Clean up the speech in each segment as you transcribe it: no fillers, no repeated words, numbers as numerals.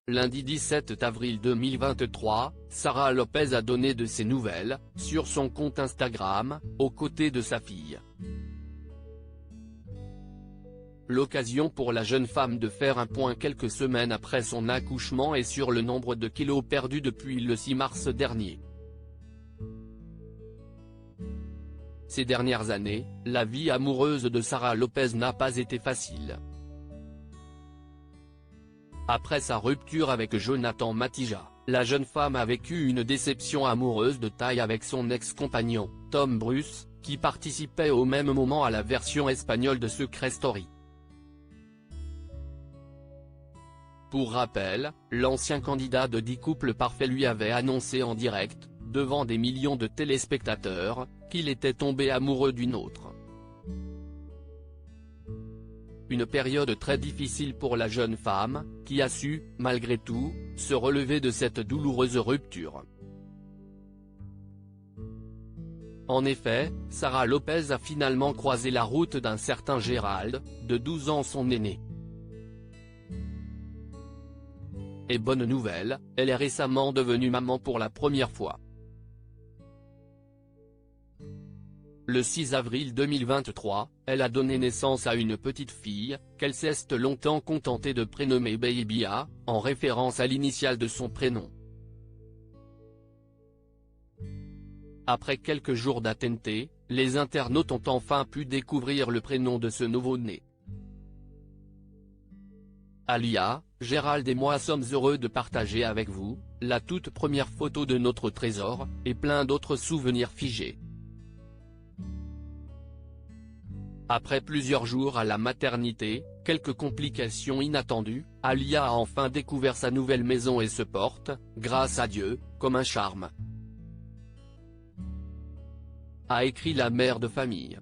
lundi 17 avril 2023, Sara Lopez a donné de ses nouvelles, sur son compte Instagram, aux côtés de sa fille. L'occasion pour la jeune femme de faire un point quelques semaines après son accouchement et sur le nombre de kilos perdus depuis le 6 mars dernier. Ces dernières années, la vie amoureuse de Sara Lopez n'a pas été facile. Après sa rupture avec Jonathan Matija, la jeune femme a vécu une déception amoureuse de taille avec son ex-compagnon, Tom Bruce, qui participait au même moment à la version espagnole de Secret Story. Pour rappel, l'ancien candidat de 10 couples parfaits lui avait annoncé en direct, devant des millions de téléspectateurs, qu'il était tombé amoureux d'une autre. Une période très difficile pour la jeune femme, qui a su, malgré tout, se relever de cette douloureuse rupture. En effet, Sara Lopez a finalement croisé la route d'un certain Gérald, de 12 ans son aîné. Et bonne nouvelle, elle est récemment devenue maman pour la première fois. Le 6 avril 2023, elle a donné naissance à une petite fille, qu'elle s'est longtemps contentée de prénommer Babya, en référence à l'initiale de son prénom. Après quelques jours d'attente, les internautes ont enfin pu découvrir le prénom de ce nouveau-né. Alia, Gérald et moi sommes heureux de partager avec vous, la toute première photo de notre trésor, et plein d'autres souvenirs figés. Après plusieurs jours à la maternité, quelques complications inattendues, Alia a enfin découvert sa nouvelle maison et se porte, grâce à Dieu, comme un charme, a écrit la mère de famille.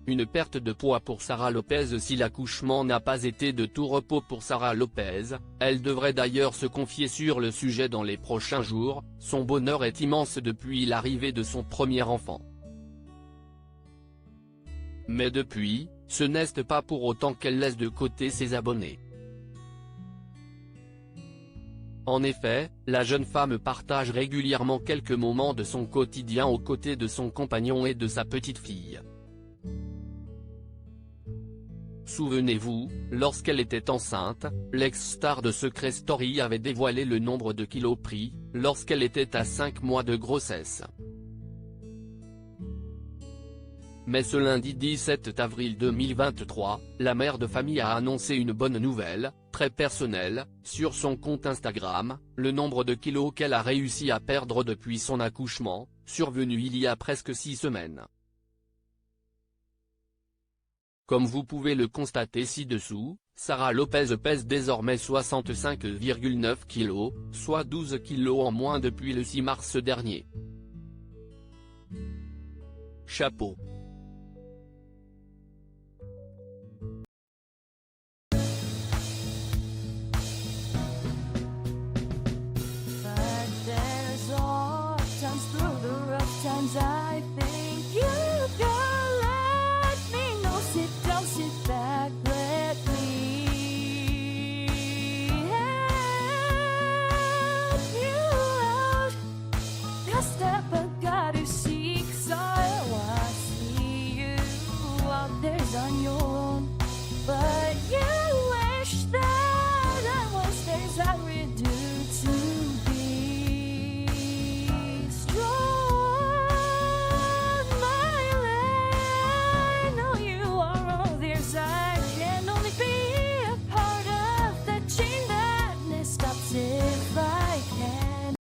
Une perte de poids pour Sara Lopez. Si l'accouchement n'a pas été de tout repos pour Sara Lopez, elle devrait d'ailleurs se confier sur le sujet dans les prochains jours, son bonheur est immense depuis l'arrivée de son premier enfant. Mais depuis, ce n'est pas pour autant qu'elle laisse de côté ses abonnés. En effet, la jeune femme partage régulièrement quelques moments de son quotidien aux côtés de son compagnon et de sa petite fille. Souvenez-vous, lorsqu'elle était enceinte, l'ex-star de Secret Story avait dévoilé le nombre de kilos pris, lorsqu'elle était à 5 mois de grossesse. Mais ce lundi 17 avril 2023, la mère de famille a annoncé une bonne nouvelle, très personnelle, sur son compte Instagram, le nombre de kilos qu'elle a réussi à perdre depuis son accouchement, survenu il y a presque 6 semaines. Comme vous pouvez le constater ci-dessous, Sara Lopez pèse désormais 65,9 kg, soit 12 kg en moins depuis le 6 mars dernier. Chapeau. Times through the rough times